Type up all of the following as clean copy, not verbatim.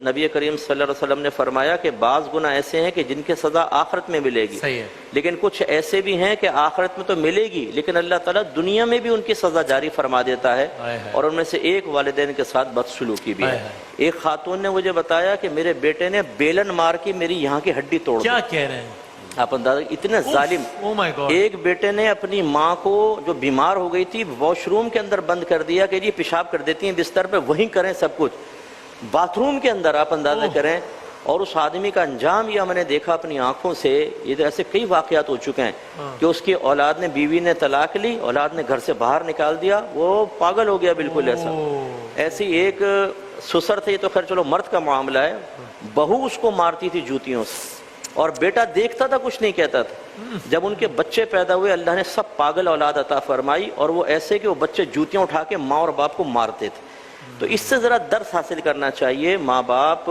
नबी करीम सल्लल्लाहु अलैहि वसल्लम ने फरमाया कि बाज़ गुनाह ऐसे हैं कि जिनकी सज़ा आखिरत में मिलेगी, सही है। लेकिन कुछ ऐसे भी हैं कि आखिरत में तो मिलेगी लेकिन अल्लाह ताला दुनिया में भी उनकी सज़ा जारी फरमा देता है। और उनमें से एक वालिदैन के साथ बदसलूकी भी है। एक खातून ने मुझे बताया कि मेरे बेटे ने बेलन मार के मेरी यहाँ की हड्डी तोड़ दी। क्या कह रहे हैं आप अंदाजा, इतने जालिम। Oh my God। एक बेटे ने अपनी माँ को जो बीमार हो गई थी वॉशरूम के अंदर बंद कर दिया कि ये पेशाब कर देती हैं बिस्तर पे, वहीं करें सब कुछ, बाथरूम के अंदर, आप अंदाजा करें। और उस आदमी का अंजाम ये हमने देखा अपनी आंखों से। ये तो ऐसे कई वाकयात हो चुके हैं कि उसकी औलाद ने, बीवी ने तलाक ली, औलाद ने घर से बाहर निकाल दिया, वो पागल हो गया बिल्कुल ऐसा। ऐसी एक ससुर थे, ये तो खैर चलो मर्द का मामला है, बहू उसको मारती थी जूतियों से और बेटा देखता था, कुछ नहीं कहता था। जब उनके बच्चे पैदा हुए अल्लाह ने सब पागल औलाद अता फरमाई और वो ऐसे कि वो बच्चे जूतियां उठा के माँ और बाप को मारते थे। तो इससे ज़रा दर्स हासिल करना चाहिए। माँ बाप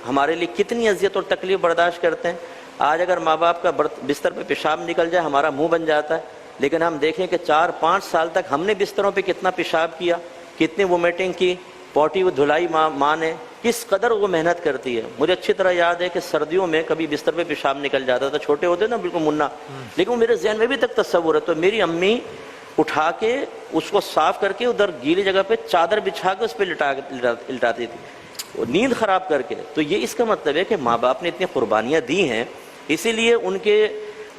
हमारे लिए कितनी अजियत और तकलीफ बर्दाश्त करते हैं। आज अगर माँ बाप का बिस्तर पे पेशाब निकल जाए हमारा मुंह बन जाता है, लेकिन हम देखें कि 4-5 साल तक हमने बिस्तरों पे कितना पेशाब किया, कितनी वोमिटिंग की, पोटी वो धुलाई माँ ने, किस कदर वो मेहनत करती है। मुझे अच्छी तरह याद है कि सर्दियों में कभी बिस्तर पे पेशाब निकल जाता था, छोटे होते ना बिल्कुल मुन्ना, लेकिन वो मेरे जहन में भी तक तस्वुर है। तो मेरी अम्मी उठा के उसको साफ करके उधर गीली जगह पे चादर बिछा के उस पर लिटाती थी, वो नींद खराब करके। तो ये इसका मतलब है कि माँ बाप ने इतनी कुर्बानियाँ दी हैं, इसीलिए उनके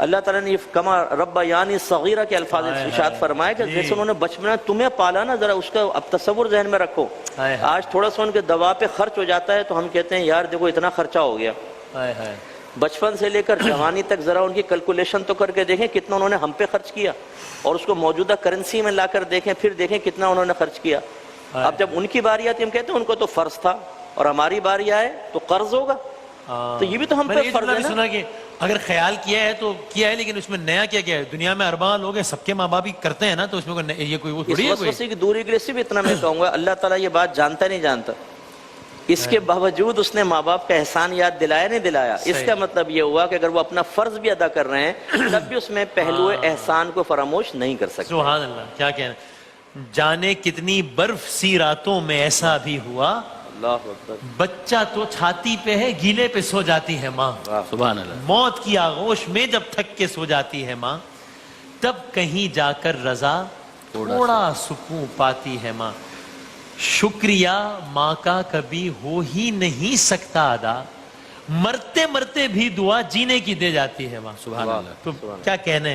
अल्लाह ताला ने कमा रब्बा यानी सगीरा के अल्फाज इरशाद फरमाया कि जैसे उन्होंने बचपन में तुम्हें पाला ना, जरा उसका अब तस्वुर जहन में रखो। आज थोड़ा सा उनके दवा पे खर्च हो जाता है तो हम कहते हैं यार देखो इतना खर्चा हो गया। बचपन से लेकर जवानी तक जरा उनकी कैलकुलेशन तो करके देखें कितना उन्होंने हम पे खर्च किया, और उसको मौजूदा करेंसी में लाकर देखें, फिर देखें कितना उन्होंने खर्च किया। अब जब उनकी बारी आती हम कहते हैं उनको तो फर्ज था, और हमारी बारी आए तो कर्ज होगा। तो ये भी तो हम पे फर्ज है ना। सुना कि अगर ख्याल किया है तो किया है, लेकिन उसमें नया क्या क्या है। दुनिया में अरबा लोग हैं, सबके माँ बाप ही करते हैं ना, तो उसमें ये कोई वो थोड़ी है। वसवसे की दूरी के लिए सिर्फ इतना मैं कहूँगा, अल्लाह ताला ये बात जानता नहीं जानता, इसके बावजूद उसने माँ बाप का एहसान याद दिलाया नहीं दिलाया। इसका मतलब ये हुआ कि अगर वो अपना फर्ज भी अदा कर रहे हैं तब भी उसमें पहलू एहसान को फरामोश नहीं कर सकते। सुभान अल्लाह, क्या कहना। जाने कितनी बर्फ सी रातों में ऐसा भी हुआ, बच्चा तो छाती पे है गीले पे सो जाती है माँ। सुभान अल्लाह। मौत की आगोश में जब थक के सो जाती है माँ, तब कहीं जाकर रजा थोड़ा सुकून पाती है माँ। शुक्रिया माँ का कभी हो ही नहीं सकता अदा, मरते मरते भी दुआ जीने की दे जाती है माँ। सुभान अल्लाह। तो क्या कहने